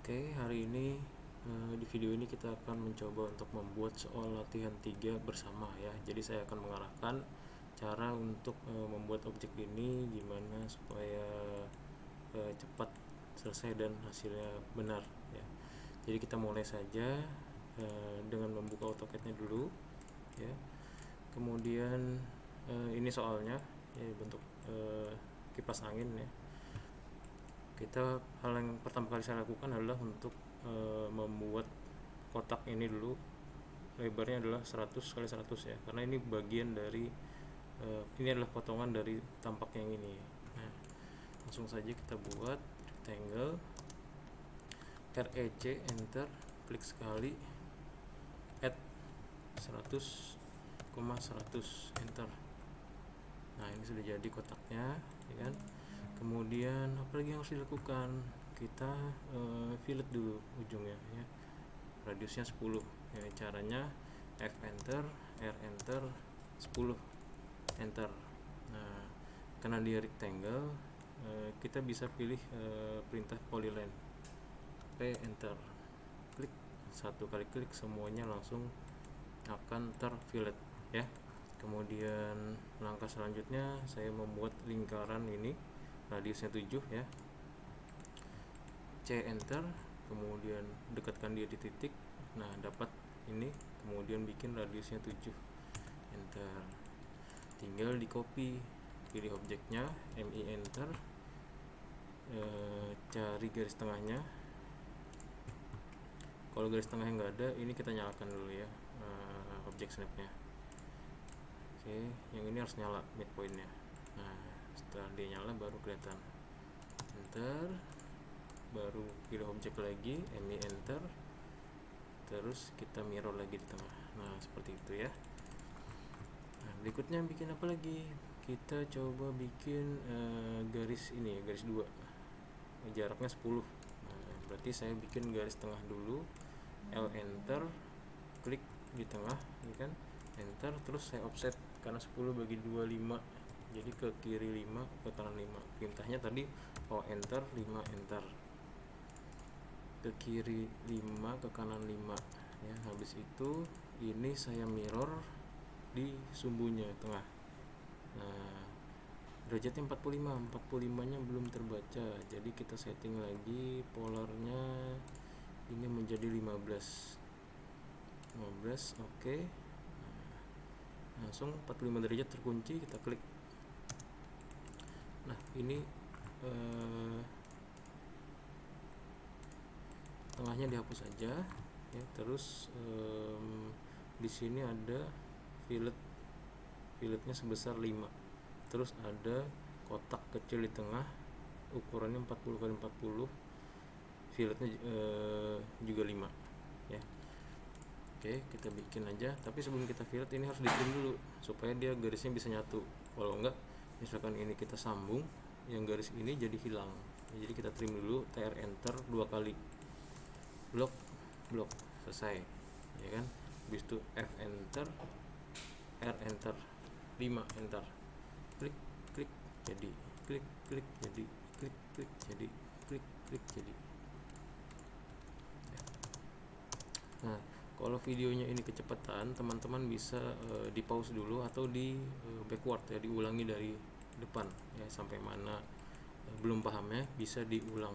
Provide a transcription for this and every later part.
Oke, hari ini di video ini kita akan mencoba untuk membuat soal latihan 3 bersama ya. Jadi saya akan mengarahkan cara untuk membuat objek ini gimana supaya cepat selesai dan hasilnya benar ya. Jadi kita mulai saja dengan membuka AutoCAD-nya dulu ya. Kemudian ini soalnya ya, bentuk kipas angin ya. Hal yang pertama kali saya lakukan adalah untuk membuat kotak ini dulu. Lebarnya adalah 100 kali 100 ya, karena ini bagian dari ini adalah potongan dari tampak yang ini. Nah, langsung saja kita buat rectangle, REC, enter, klik sekali, add 100, 100, enter. Nah, ini sudah jadi kotaknya ya kan. Kemudian apalagi yang harus dilakukan, kita fillet dulu ujungnya ya, radiusnya 10 ya. Caranya F enter, R enter, 10 enter. Nah, karena dia rectangle, kita bisa pilih perintah polyline, P enter, klik, satu kali klik semuanya langsung akan terfillet ya. Kemudian langkah selanjutnya saya membuat lingkaran ini, radiusnya 7 ya, C enter, kemudian dekatkan dia di titik. Nah, dapat ini, kemudian bikin radiusnya 7, enter. Tinggal di copy, pilih objeknya, MI enter, cari garis tengahnya. Kalau garis tengahnya nggak ada, ini kita nyalakan dulu ya objek snapnya. Oke, yang ini harus nyala midpointnya. Nah, setelah dia nyala baru kelihatan, enter, baru pilih objek lagi, MI enter, terus kita mirror lagi di tengah. Nah, seperti itu ya. Nah, berikutnya bikin apa lagi? Kita coba bikin garis ini ya, garis 2, jaraknya 10. Nah, berarti saya bikin garis tengah dulu, L enter, klik di tengah ya kan, enter, terus saya offset karena 10 bagi 2, 5, jadi ke kiri 5, ke kanan 5. Perintahnya tadi O enter, 5 enter, ke kiri 5, ke kanan 5 ya. Habis itu ini saya mirror di sumbunya tengah. Nah, derajatnya 45 nya belum terbaca, jadi kita setting lagi polarnya ini menjadi 15, oke. Langsung 45 derajat terkunci, kita klik. Nah, ini tengahnya dihapus saja ya. Terus di sini ada filletnya sebesar 5, terus ada kotak kecil di tengah ukurannya 40 kali 40, filletnya juga 5 ya. Oke, kita bikin aja, tapi sebelum kita fillet ini harus ditrim dulu supaya dia garisnya bisa nyatu. Kalau enggak, misalkan ini kita sambung, yang garis ini jadi hilang. Jadi kita trim dulu, TR enter 2 kali, blok, selesai ya kan. Habis itu F enter, R enter, 5 enter, klik jadi, klik jadi, klik jadi, klik jadi. Nah, kalau videonya ini kecepatan, teman-teman bisa di pause dulu atau di backward ya, diulangi dari depan ya, sampai mana belum pahamnya bisa diulang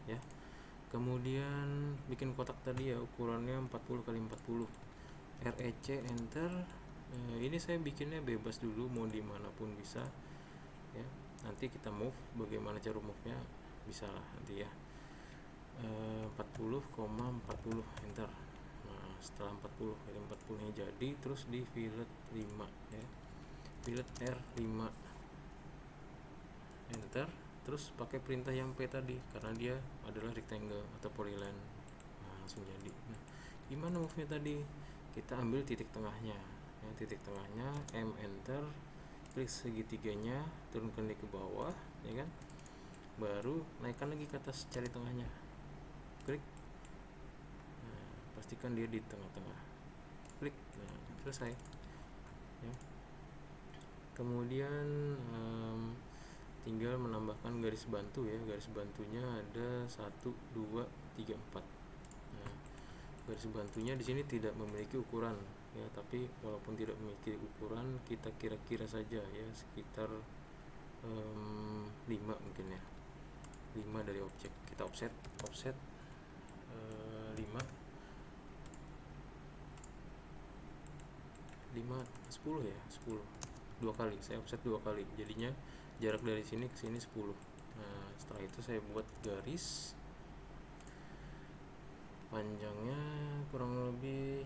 ya. Kemudian bikin kotak tadi ya, ukurannya 40 kali 40, REC enter. Ini saya bikinnya bebas dulu, mau dimanapun bisa ya. Nanti kita move, bagaimana cara move nya bisa lah nanti ya. 40, 40, enter. Setelah 40 kali 40 nya jadi, terus di fillet 5 ya, fillet R5, enter, terus pakai perintah yang P tadi karena dia adalah rectangle atau polyline. Nah, langsung jadi. Nah, gimana move nya tadi? Kita ambil titik tengahnya ya, titik tengahnya, M enter, klik segitiganya, turunkan dia ke bawah ya kan, baru naikkan lagi ke atas, cari tengahnya, klik. Pastikan dia di tengah-tengah, klik. Nah, selesai ya. Kemudian tinggal menambahkan garis bantu ya. Garis bantunya ada 1 2 3 4. Nah, garis bantunya di sini tidak memiliki ukuran ya, tapi walaupun tidak memiliki ukuran, kita kira-kira saja ya sekitar 5 mungkin ya. 5 dari objek. Kita offset 5 10 ya, 10 dua kali, saya offset 2 kali, jadinya jarak dari sini ke sini 10. Nah, setelah itu saya buat garis panjangnya kurang lebih,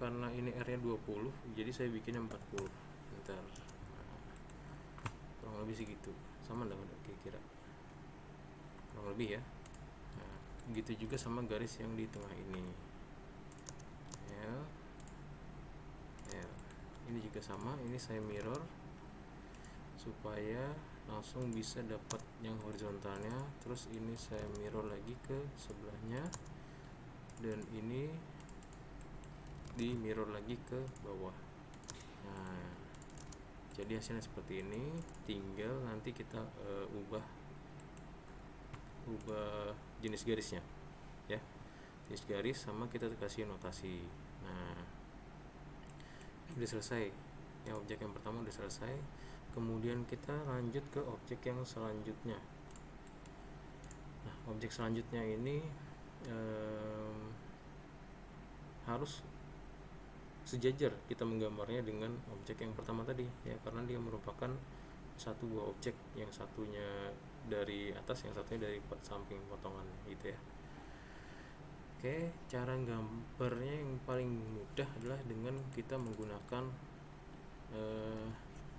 karena ini R nya 20, jadi saya bikinnya 40. Bentar. Nah, kurang lebih segitu, sama enggak kira-kira kurang lebih ya. Nah, begitu juga sama garis yang di tengah ini, L, ini juga sama, ini saya mirror supaya langsung bisa dapat yang horizontalnya, terus ini saya mirror lagi ke sebelahnya, dan ini di mirror lagi ke bawah. Nah, jadi hasilnya seperti ini. Tinggal nanti kita ubah jenis garisnya ya, jenis garis, sama kita kasih notasi. Nah, udah selesai ya, objek yang pertama udah selesai. Kemudian kita lanjut ke objek yang selanjutnya. Nah, objek selanjutnya ini harus sejajar kita menggambarnya dengan objek yang pertama tadi ya, karena dia merupakan satu buah objek, yang satunya dari atas, yang satunya dari samping potongan gitu ya. Oke, cara gambarnya yang paling mudah adalah dengan kita menggunakan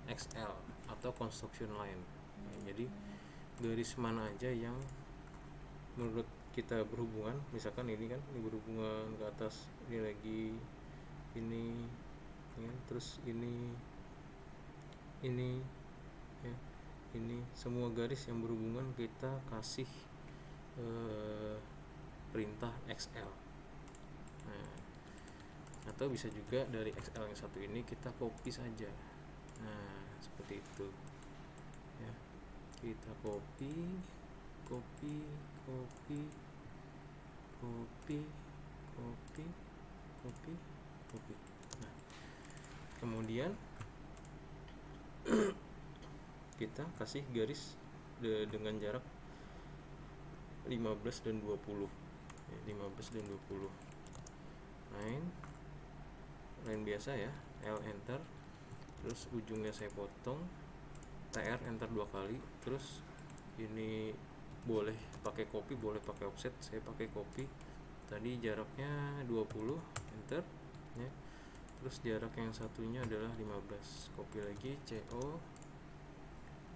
XL atau construction line ya, jadi garis mana aja yang menurut kita berhubungan, misalkan ini kan ini berhubungan ke atas, ini lagi ini ya, terus ini ya, ini semua garis yang berhubungan kita kasih perintah XL. Nah, atau bisa juga dari XL yang satu ini kita copy saja. Nah, seperti itu ya, kita copy. Nah, kemudian kita kasih garis dengan jarak 15 dan 20 ya, 15 dan 20 line biasa ya, L enter, terus ujungnya saya potong, TR enter 2 kali, terus ini boleh pakai copy, boleh pakai offset, saya pakai copy. Tadi jaraknya 20, enter ya. Terus jarak yang satunya adalah 15, copy lagi, CO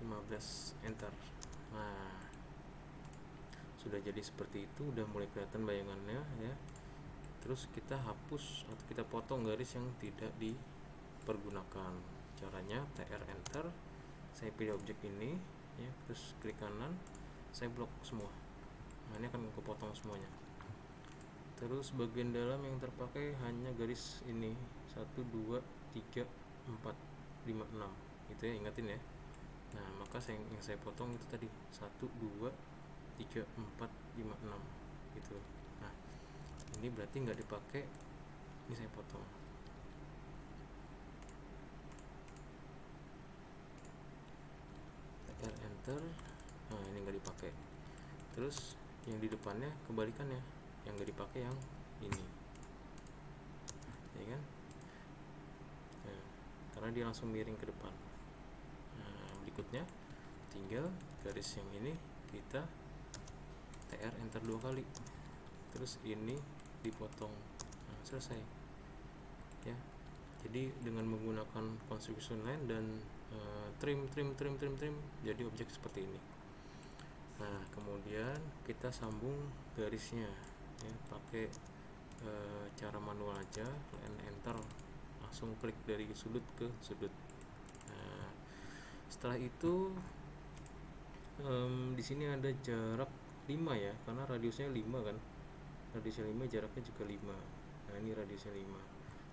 15, enter. Nah, sudah jadi seperti itu, udah mulai kelihatan bayangannya ya. Terus kita hapus atau kita potong garis yang tidak dipergunakan. Caranya TR enter, saya pilih objek ini ya, terus klik kanan, saya blok semua. Nah, ini akan kepotong semuanya. Terus bagian dalam yang terpakai hanya garis ini 1 2 3 4 5 6 itu ya, ingatin ya. Nah, maka yang saya potong itu tadi 1 2 3 4 5 6 gitu. Nah, ini berarti nggak dipakai, ini saya potong. Tekan enter. Nah, ini nggak dipakai. Terus yang di depannya kebalikannya, yang nggak dipakai yang ini ya kan. Nah, karena dia langsung miring ke depan. Nah, berikutnya tinggal garis yang ini kita TR enter 2 kali, terus ini dipotong. Nah, selesai ya. Jadi dengan menggunakan construction line dan trim, jadi objek seperti ini. Nah, kemudian kita sambung garisnya ya, pakai cara manual aja, enter, langsung klik dari sudut ke sudut. Nah, setelah itu di sini ada jarak 5 ya, karena radiusnya 5 kan, radiusnya 5, jaraknya juga 5. Nah, ini radiusnya 5,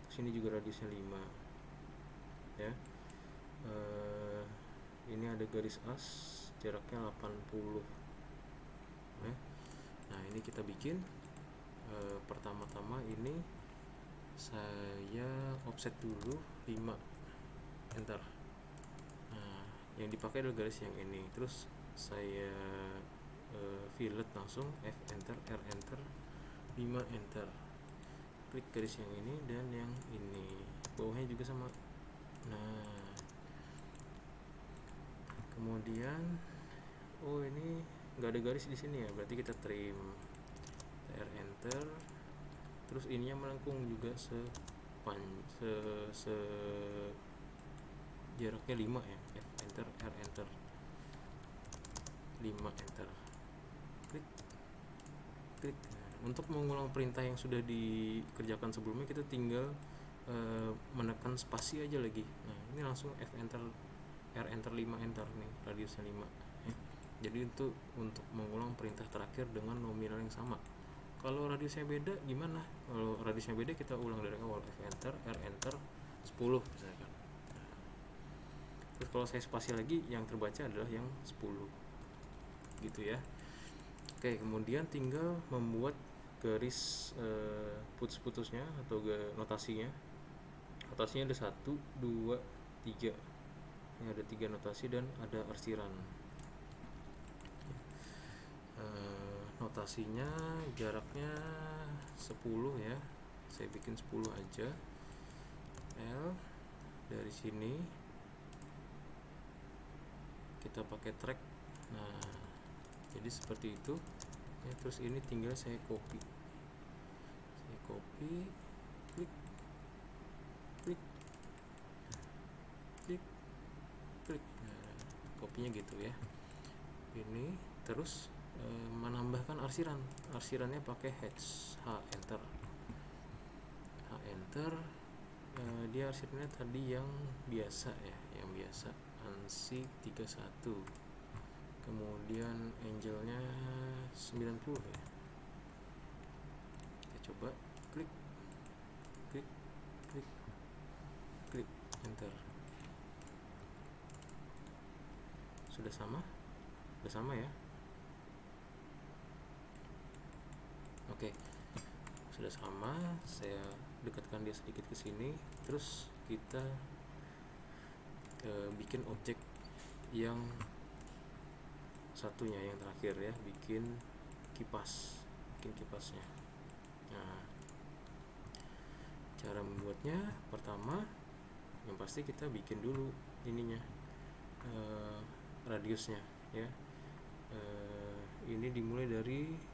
terus ini juga radiusnya 5 ya. ini ada garis as jaraknya 80 ya. Nah ini kita bikin pertama-tama ini saya offset dulu 5, enter. Nah yang dipakai adalah garis yang ini, terus saya fillet langsung, F enter, R enter, 5 enter, klik garis yang ini dan yang ini, bawahnya juga sama. Nah kemudian oh ini nggak ada garis di sini ya, berarti kita trim, R enter, terus ininya melengkung juga se jaraknya 5 ya, F enter, R enter, 5 enter, klik klik. Nah, untuk mengulang perintah yang sudah dikerjakan sebelumnya kita tinggal menekan spasi aja lagi. Nah ini langsung F enter, R enter, 5 enter nih, radiusnya 5 ya. Jadi itu untuk mengulang perintah terakhir dengan nominal yang sama. Kalau radiusnya beda gimana? Kalau radiusnya beda kita ulang dari awal, F enter, R enter, 10 misalkan. Terus kalau saya spasi lagi, yang terbaca adalah yang 10 gitu ya. Oke, kemudian tinggal membuat garis putus-putusnya atau notasinya. Notasinya ada 1, 2, 3. Ini ada 3 notasi dan ada arsiran. Notasinya jaraknya 10 ya, saya bikin 10 aja. L dari sini kita pakai track. Nah jadi seperti itu ya. Terus ini tinggal saya copy, klik klik klik klik. Nah, kopinya gitu ya. Ini terus menambahkan arsirannya pakai H enter, dia arsirannya tadi yang biasa ya, yang biasa ANSI 31, kemudian angelnya 90 ya. Kita coba klik klik klik klik enter. Sudah sama ya. Oke, sudah sama. Saya dekatkan dia sedikit ke sini. Terus kita bikin objek yang satunya, yang terakhir ya, bikin kipasnya. Nah, cara membuatnya pertama yang pasti kita bikin dulu ininya, radiusnya ya. Ini dimulai dari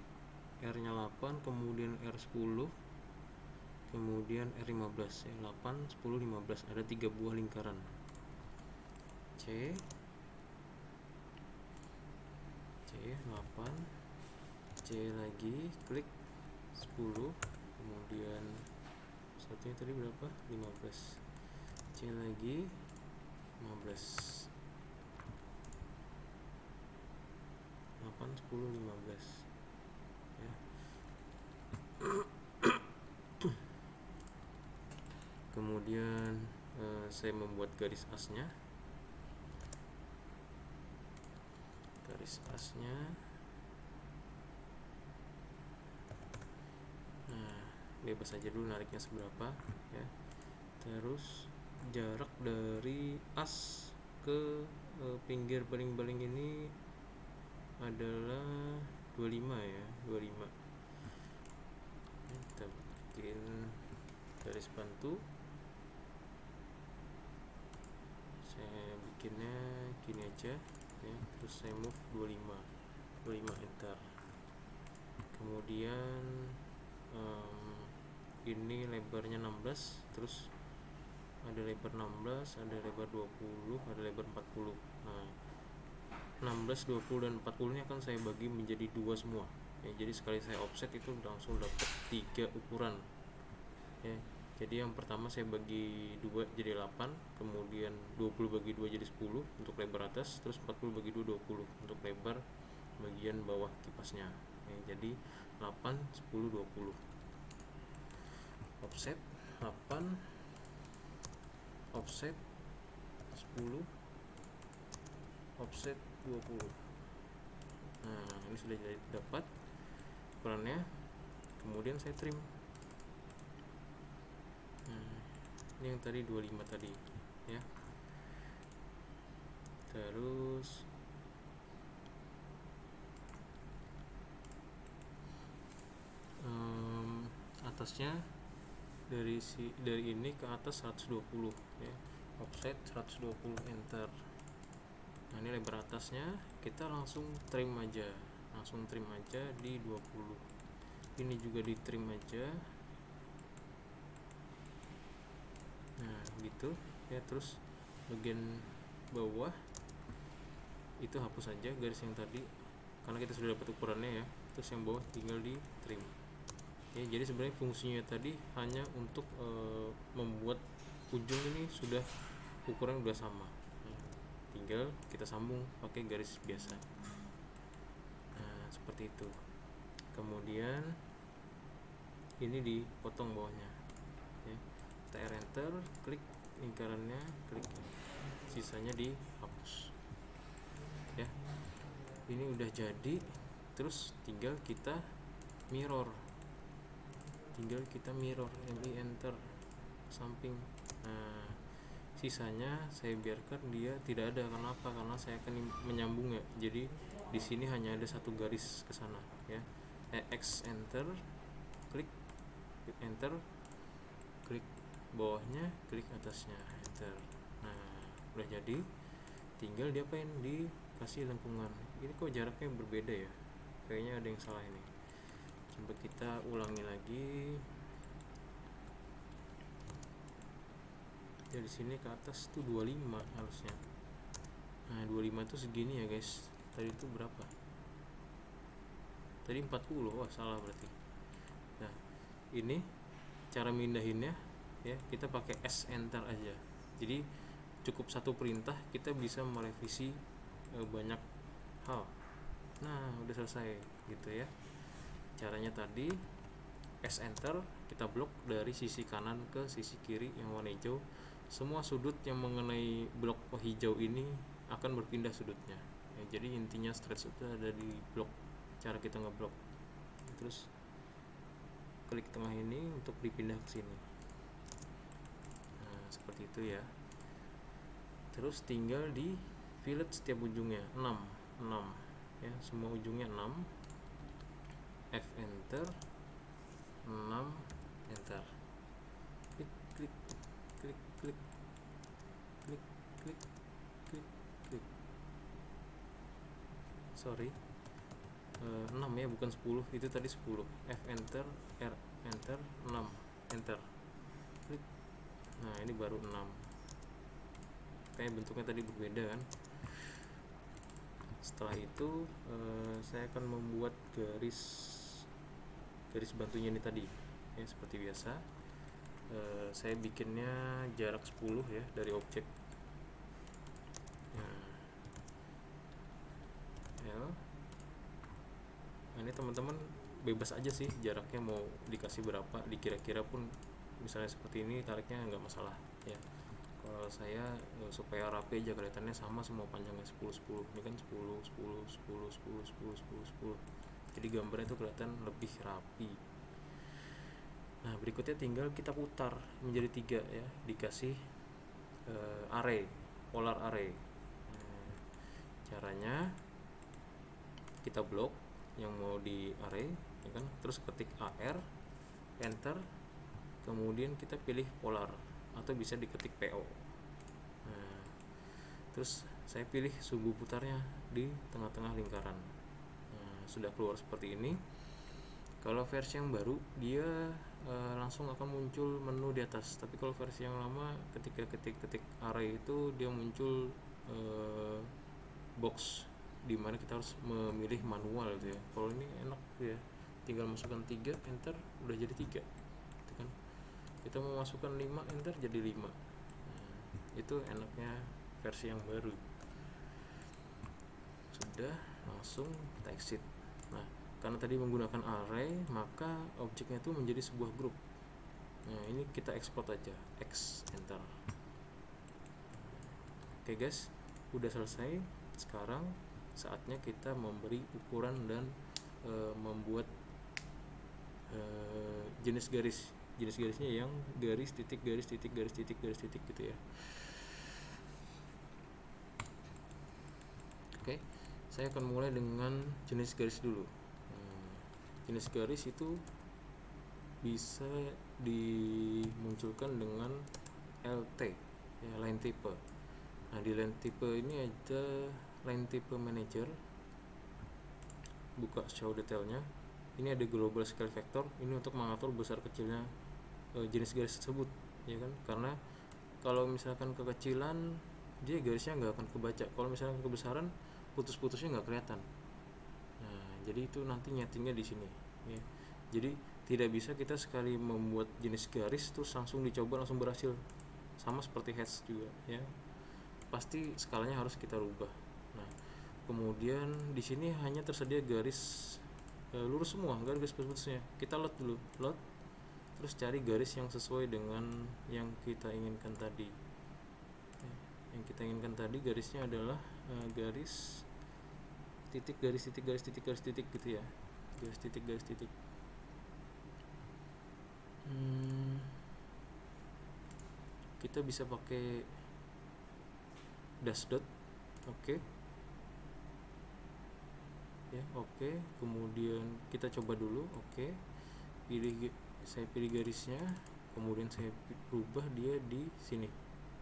R nya 8, kemudian R 10, kemudian R 15 ya, 8, 10, 15, ada 3 buah lingkaran. C 8, C lagi, klik 10, kemudian satunya tadi berapa, 15, C lagi 15, 8, 10, 15 ya. Kemudian saya membuat garis asnya. Nah, bebas aja dulu nariknya seberapa ya. Terus jarak dari as ke pinggir baling-baling ini adalah 25 ya, 25. Kita bikin garis bantu. Saya bikinnya gini aja ya, terus saya move 25 enter. Kemudian ini lebarnya 16, terus ada lebar 16, ada lebar 20, ada lebar 40. Nah 16, 20 dan 40 ini akan saya bagi menjadi 2 semua ya, jadi sekali saya offset itu langsung dapat 3 ukuran ya. Jadi yang pertama saya bagi 2 jadi 8, kemudian 20 bagi 2 jadi 10 untuk lebar atas, terus 40 bagi 2 20 untuk lebar bagian bawah kipasnya ya. Jadi 8, 10, 20, offset 8, offset 10, offset 20. Nah, ini sudah dapat ukurannya. Kemudian saya trim. Nah, ini yang tadi 25 tadi ya. Terus atasnya dari ini ke atas 120 ya, offset 120, enter. Nah, ini lebar atasnya kita langsung trim aja di 20. Ini juga di trim aja. Nah, gitu ya. Terus bagian bawah itu hapus aja garis yang tadi karena kita sudah dapat ukurannya ya. Terus yang bawah tinggal di trim ya. Jadi sebenarnya fungsinya tadi hanya untuk membuat ujung ini sudah ukuran udah sama ya. Tinggal kita sambung pakai garis biasa. Nah, seperti itu. Kemudian ini dipotong bawahnya ya. TR enter, klik lingkarannya, klik, sisanya dihapus ya. Ini udah jadi. Terus tinggal kita mirror, MI enter samping. Nah, sisanya saya biarkan dia tidak ada. Kenapa? Karena saya akan menyambung ya. Jadi di sini hanya ada satu garis ke sana ya. X enter, klik enter, klik bawahnya, klik atasnya, enter. Nah, udah jadi. Tinggal diapain? Dikasih lengkungan. Ini kok jaraknya berbeda ya? Kayaknya ada yang salah ini. Coba kita ulangi lagi. Dari sini ke atas tuh 25 harusnya. Nah, 25 tuh segini ya guys. Tadi itu berapa? Tadi 40. Wah, salah berarti. Nah, ini cara mindahinnya ya, kita pakai S enter aja. Jadi cukup satu perintah kita bisa merevisi banyak hal. Nah, udah selesai gitu ya. Caranya tadi S enter, kita blok dari sisi kanan ke sisi kiri yang warna hijau. Semua sudut yang mengenai blok hijau ini akan berpindah sudutnya ya. Jadi intinya stretch itu ada di blok, cara kita ngeblok. Terus klik tengah ini untuk dipindah ke sini. Nah, seperti itu ya. Terus tinggal di fillet setiap ujungnya 6 ya, semua ujungnya 6. F enter, 6, enter. Klik klik klik klik klik klik klik klik. Sorry, 6 ya, bukan 10. Itu tadi 10. F enter, R enter, 6, enter. Klik. Nah, ini baru 6. Kayak bentuknya tadi berbeda kan. Setelah itu saya akan membuat garis bantunya ini tadi ya, seperti biasa. Saya bikinnya jarak 10 ya dari objek. Nah, ini teman-teman bebas aja sih jaraknya mau dikasih berapa, dikira-kira pun misalnya seperti ini tariknya nggak masalah ya. Kalau saya supaya rapi aja kelihatannya sama semua panjangnya 10 ini kan 10 10 10 10 10 10 10. Jadi gambarnya itu kelihatan lebih rapi. Nah, berikutnya tinggal kita putar menjadi 3 ya, dikasih array, polar array. Caranya kita blok yang mau di array ya kan, terus ketik AR, enter, kemudian kita pilih polar atau bisa diketik PO. Nah, terus saya pilih sumbu putarnya di tengah-tengah lingkaran. Nah, sudah keluar seperti ini. Kalau versi yang baru dia langsung akan muncul menu di atas, tapi kalau versi yang lama ketika ketik array itu dia muncul box di mana kita harus memilih manual gitu ya. Kalau ini enak ya, tinggal masukkan 3, enter, udah jadi 3 gitu kan. Kita mau masukkan 5, enter, jadi 5. Nah, itu enaknya versi yang baru. Sudah, langsung kita exit. Nah, karena tadi menggunakan array, maka objeknya itu menjadi sebuah grup. Nah, ini kita export aja, X, enter. Oke guys, udah selesai. Sekarang saatnya kita memberi ukuran dan membuat jenis garisnya yang garis titik garis titik garis titik garis titik gitu ya. Oke, saya akan mulai dengan jenis garis dulu. Jenis garis itu bisa dimunculkan dengan LT ya, line type. Nah, di line type ini ada line type manager. Buka show detailnya. Ini ada global scale factor, ini untuk mengatur besar kecilnya jenis garis tersebut, ya kan? Karena kalau misalkan kekecilan, dia garisnya nggak akan kebaca. Kalau misalkan kebesaran, putus-putusnya nggak kelihatan. Nah, jadi itu nanti nyetingnya di sini, ya. Jadi tidak bisa kita sekali membuat jenis garis terus langsung dicoba langsung berhasil. Sama seperti heads juga, ya. Pasti skalanya harus kita rubah. Nah, kemudian di sini hanya tersedia garis lurus semua, nggak ada garis putus-putusnya. Kita load dulu, load, terus cari garis yang sesuai dengan yang kita inginkan tadi. Yang kita inginkan tadi garisnya adalah garis titik garis titik garis titik garis titik gitu ya, garis titik garis titik. Kita bisa pakai dash dot, oke. Ya, oke. Kemudian kita coba dulu, oke. Saya pilih garisnya, kemudian saya rubah dia di sini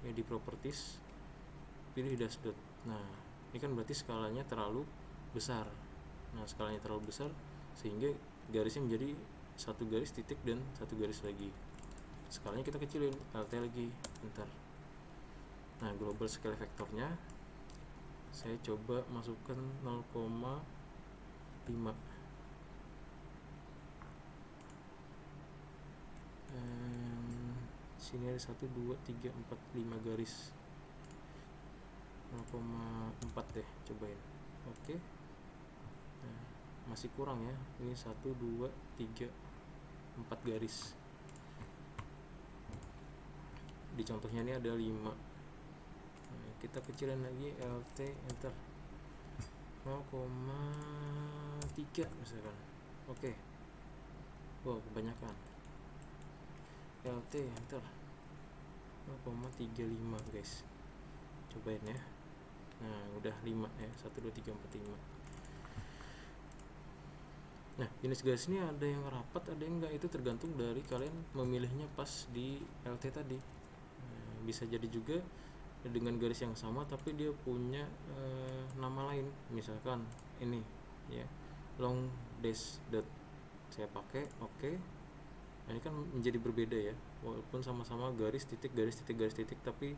ya, di properties, pilih dash dot. Nah, ini kan berarti skalanya terlalu besar. Nah, skalanya terlalu besar sehingga garisnya menjadi satu garis titik dan satu garis lagi. Skalanya kita kecilin, LT lagi, bentar. Nah, global scale vektornya saya coba masukkan 0,5. Sini ada 1, 2, 3, 4, 5 garis. 0,4 deh, cobain. Oke. Nah, masih kurang ya. Ini 1, 2, 3, 4 garis. Di contohnya ini ada 5. Nah, kita kecilin lagi, LT, enter. 0,3 misalkan. Oke. Wow, kebanyakan. LT, enter. 0,35 guys. Cobain ya. Nah, udah 5 ya. 1, 2, 3, 4, 5. Nah, jenis garis ini ada yang rapat, ada yang enggak. Itu tergantung dari kalian memilihnya pas di LT tadi. Nah, bisa jadi juga dengan garis yang sama tapi dia punya nama lain. Misalkan ini ya, long dash dot. Saya pakai, oke. Nah, ini kan menjadi berbeda ya. Walaupun sama-sama garis titik garis titik garis titik, tapi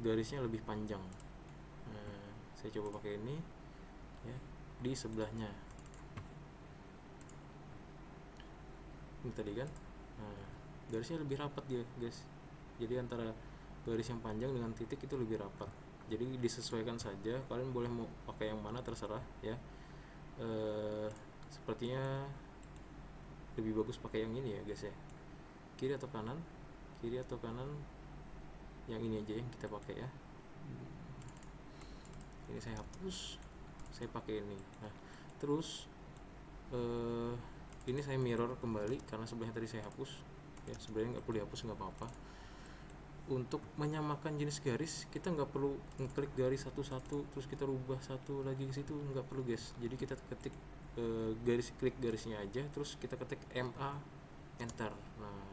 garisnya lebih panjang. Nah, saya coba pakai ini ya, di sebelahnya. Ini tadi kan. Nah, garisnya lebih rapat dia, guys. Jadi antara garis yang panjang dengan titik itu lebih rapat. Jadi disesuaikan saja. Kalian boleh mau pakai yang mana terserah ya. Sepertinya lebih bagus pakai yang ini ya, guys ya. Kiri atau kanan? Kiri atau kanan? Yang ini aja yang kita pakai ya. Ini saya hapus. Saya pakai ini. Nah, terus ini saya mirror kembali karena sebelumnya tadi saya hapus ya. Sebenarnya nggak perlu dihapus, nggak apa-apa. Untuk menyamakan jenis garis kita nggak perlu ngeklik garis satu-satu terus kita rubah satu lagi ke situ, nggak perlu guys. Jadi kita ketik garis, klik garisnya aja, terus kita ketik MA, enter. Nah,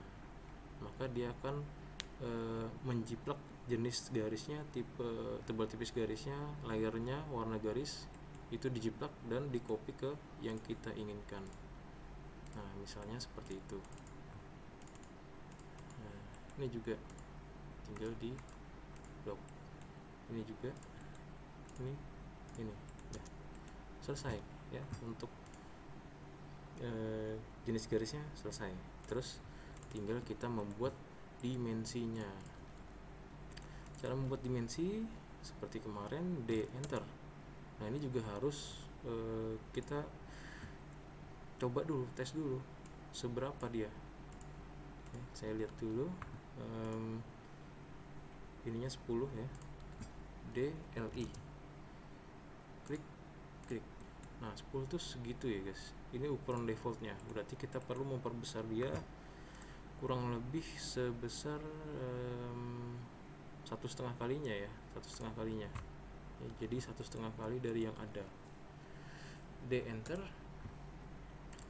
maka dia akan menjiplak jenis garisnya, tipe tebal tipis garisnya, layernya, warna garis itu dijiplak dan di copy ke yang kita inginkan. Nah, misalnya seperti itu. Nah, ini juga tinggal di blok. Ini juga, ini ya selesai ya. Untuk jenis garisnya selesai. Terus tinggal kita membuat dimensinya. Cara membuat dimensi seperti kemarin, D, enter. Nah, ini juga harus kita coba dulu, tes dulu seberapa dia. Oke, saya lihat dulu. Ininya 10 ya. D, LI. Nah 10 tuh segitu ya guys, ini ukuran defaultnya, berarti kita perlu memperbesar dia kurang lebih sebesar 1,5 kalinya ya, 1,5 kalinya ya, jadi 1,5 kali dari yang ada. D enter,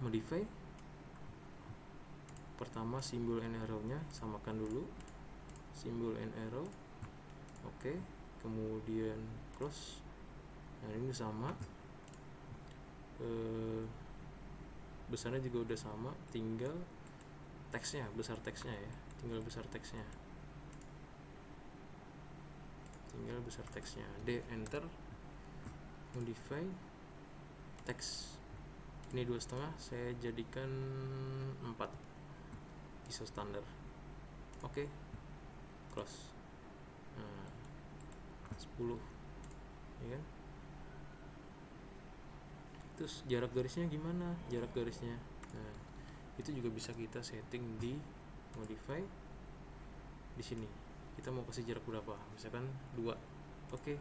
modify. Pertama simbol and arrow nya samakan dulu, simbol and arrow, oke. Kemudian close. Nah ini sama, besarnya juga udah sama, tinggal teksnya, besar teksnya ya, tinggal besar teksnya, D enter, modify teks. Ini 2,5 saya jadikan 4 ISO standar, oke. Close. Nah 10 ya kan. Terus jarak garisnya gimana? Jarak garisnya, nah itu juga bisa kita setting di modify. Di sini kita mau kasih jarak berapa, misalkan 2, oke.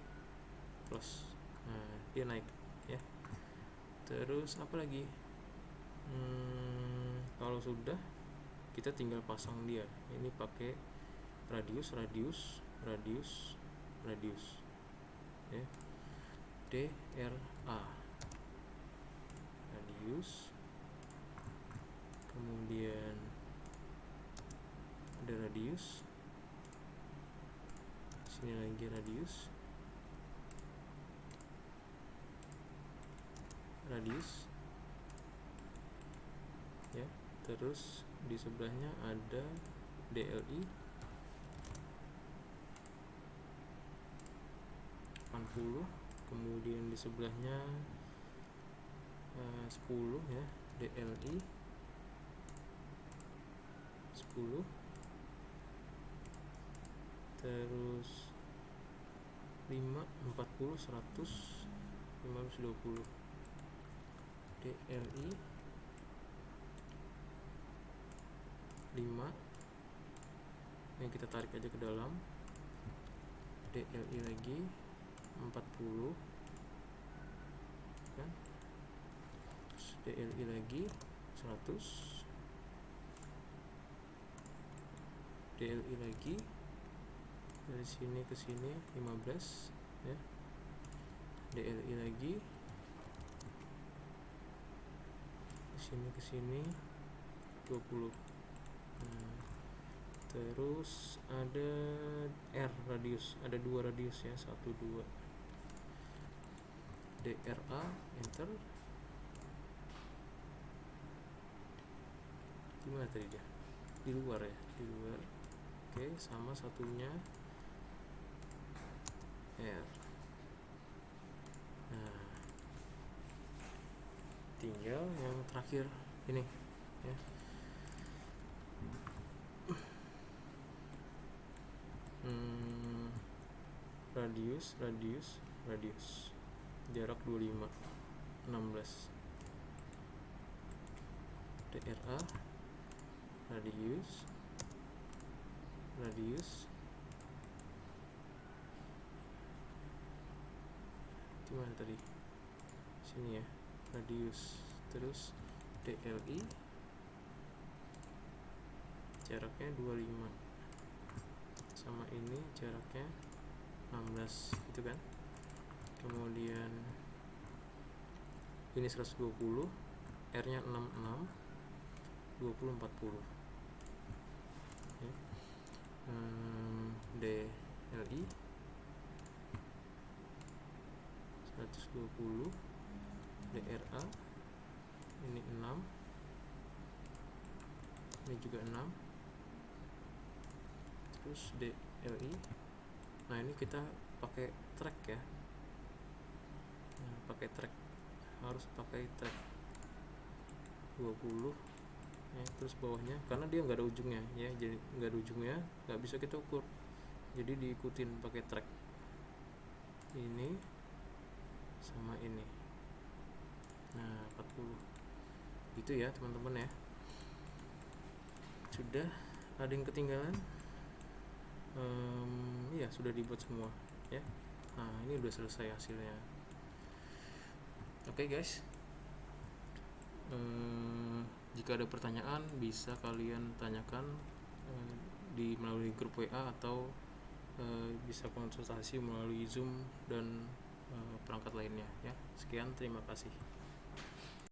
Close. Nah dia naik ya. Terus apa lagi, kalau sudah kita tinggal pasang dia. Ini pakai radius ya, DRA, radius, kemudian ada radius, sini lagi radius, ya. Terus di sebelahnya ada DLI 80, kemudian di sebelahnya 10 ya, DLI 10, terus 5, 40, 100, 520, DLI 5, yang kita tarik aja ke dalam, DLI lagi 40 kan, terus DLI lagi 100, DLI lagi dari sini ke sini 15 ya, DLI lagi ke sini 20. Terus ada R radius, ada 2 radius ya, 1, 2, DRA enter. Gimana tadi dia, di luar ya, di luar, oke. Sama satunya R. Nah tinggal yang terakhir ini ya, radius jarak 25, 16, DRA radius gimana tadi, sini ya, radius. Terus DLI jaraknya 25, sama ini jaraknya 16 gitu kan. Kemudian ini 120, R nya 66, 20, 40 ya. DLI 120, DRA ini 6, ini juga 6, terus DLI. Nah ini kita pakai track ya, pakai track, harus pakai track 20 ya. Terus bawahnya karena dia nggak ada ujungnya ya, jadi nggak ada ujungnya, nggak bisa kita ukur, jadi diikutin pakai track ini sama ini. Nah 40 gitu ya teman-teman ya. Sudah ada yang ketinggalan? Iya sudah dibuat semua ya. Nah ini udah selesai hasilnya. Oke guys, jika ada pertanyaan bisa kalian tanyakan di melalui grup WA atau bisa konsultasi melalui Zoom dan perangkat lainnya ya. Sekian, terima kasih.